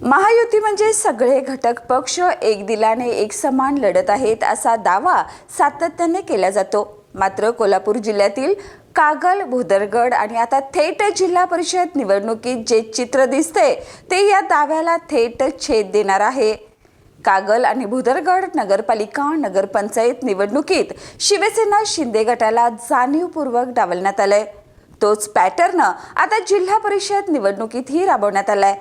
महायुती म्हणजे सगळे घटक पक्ष एक दिलाने एक समान लढत आहेत असा दावा सातत्याने केला जातो। मात्र कोल्हापूर जिल्ह्यातील कागल, भुदरगड आणि आता थेट जिल्हा परिषद निवडणुकीत जे चित्र दिसते ते या दाव्याला थेट छेद देणार आहे। कागल आणि भुदरगड नगरपालिका नगरपंचायत निवडणुकीत शिवसेना शिंदे गटाला जाणीवपूर्वक डावलण्यात आलंय। तोच पॅटर्न आता जिल्हा परिषद निवडणुकीतही राबवण्यात आलाय।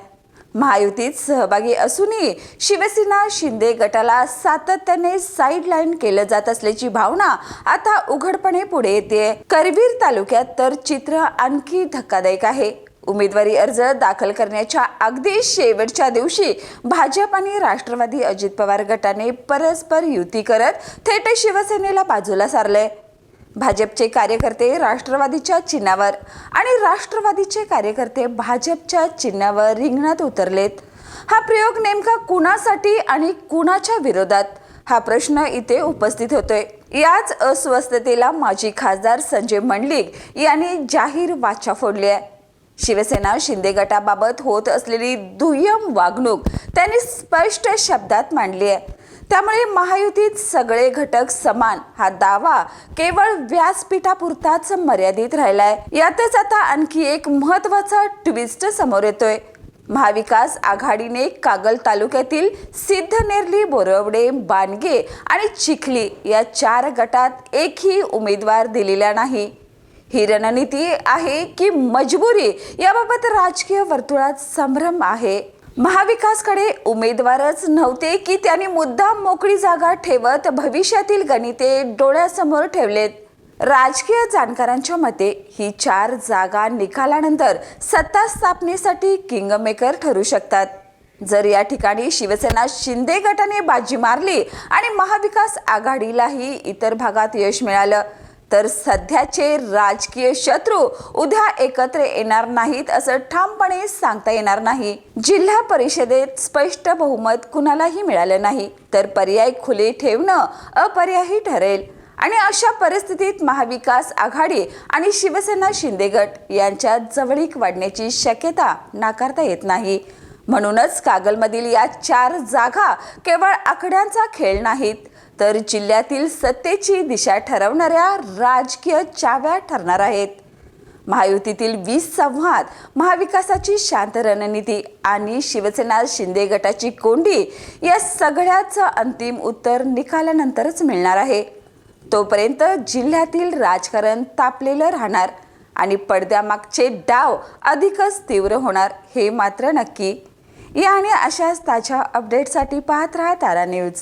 महायुतीत सहभागी असूनही शिवसेना शिंदे गटाला सातत्याने साईडलाईन केलं जात असल्याची भावना आता उघडपणे पुढे येते। करवीर तालुक्यात तर चित्र आणखी धक्कादायक आहे। उमेदवारी अर्ज दाखल करण्याच्या अगदी शेवटच्या दिवशी भाजप आणि राष्ट्रवादी अजित पवार गटाने परस्पर युती करत थेट शिवसेनेला बाजूला सारले। भाजपचे कार्यकर्ते राष्ट्रवादीच्या चिन्हावर आणि राष्ट्रवादीचे कार्यकर्ते भाजपच्या चिन्हावर रिंगणात उतरलेत। हा प्रयोग नेमका कुणासाठी आणि कुणाच्या विरोधात हा प्रश्न इथे उपस्थित होतोय। याच अस्वस्थतेला माजी खासदार संजय मंडलिक यांनी जाहीर वाचा फोडली आहे। शिवसेना शिंदे गटाबाबत होत असलेली दुय्यम वागणूक त्यांनी स्पष्ट शब्दात मांडली आहे। त्यामुळे महायुतीत सगळे घटक समान हा दावा केवळ व्यासपीठापुरताच मर्यादित राहिलाय। यातच आता आणखी एक महत्त्वाचा ट्विस्ट समोर येतोय। महाविकास आघाडीने कागल तालुक्यातील सिद्धनेरली, बोरवडे, बाणगे आणि चिखली या 4 गटात एकही उमेदवार दिलेला नाही। ही रणनीती आहे की मजबुरी याबाबत राजकीय वर्तुळात संभ्रम आहे। महाविकासकडे उमेदवारच नव्हते की त्यांनी मुद्दाम मोकळी जागा ठेवत भविष्यातील गणिते डोळ्यासमोर ठेवलेत। राजकीय जाणकारांच्या मते ही 4 जागा निकालानंतर सत्ता स्थापनेसाठी किंगमेकर ठरू शकतात। जर या ठिकाणी शिवसेना शिंदे गटाने बाजी मारली आणि महाविकास आघाडीलाही इतर भागात यश मिळालं तर सध्याचे राजकीय शत्रू उद्या एकत्र येणार नाहीत असं ठामपणे सांगता येणार नाही। जिल्हा परिषदेत स्पष्ट बहुमत कुणालाही मिळालं नाही तर पर्याय खुले ठेवणं अपरिहार्य ठरेल आणि अशा परिस्थितीत महाविकास आघाडी आणि शिवसेना शिंदे गट यांच्यात जवळीक वाढण्याची शक्यता नाकारता येत नाही। म्हणूनच कागलमधील या 4 जागा केवळ आकड्यांचा खेळ नाहीत तर जिल्ह्यातील सत्तेची दिशा ठरवणाऱ्या राजकीय चाव्या ठरणार आहेत। महायुतीतील 20 संवाद, महाविकासाची शांत रणनीती आणि शिवसेना शिंदे गटाची कोंडी या सगळ्याचं अंतिम उत्तर निकालानंतरच मिळणार आहे। तोपर्यंत जिल्ह्यातील राजकारण तापलेलं राहणार आणि पडद्यामागचे डाव अधिकच तीव्र होणार हे मात्र नक्की। या आणि अशाच ताज्या अपडेटसाठी पाहत राहा तारा न्यूज।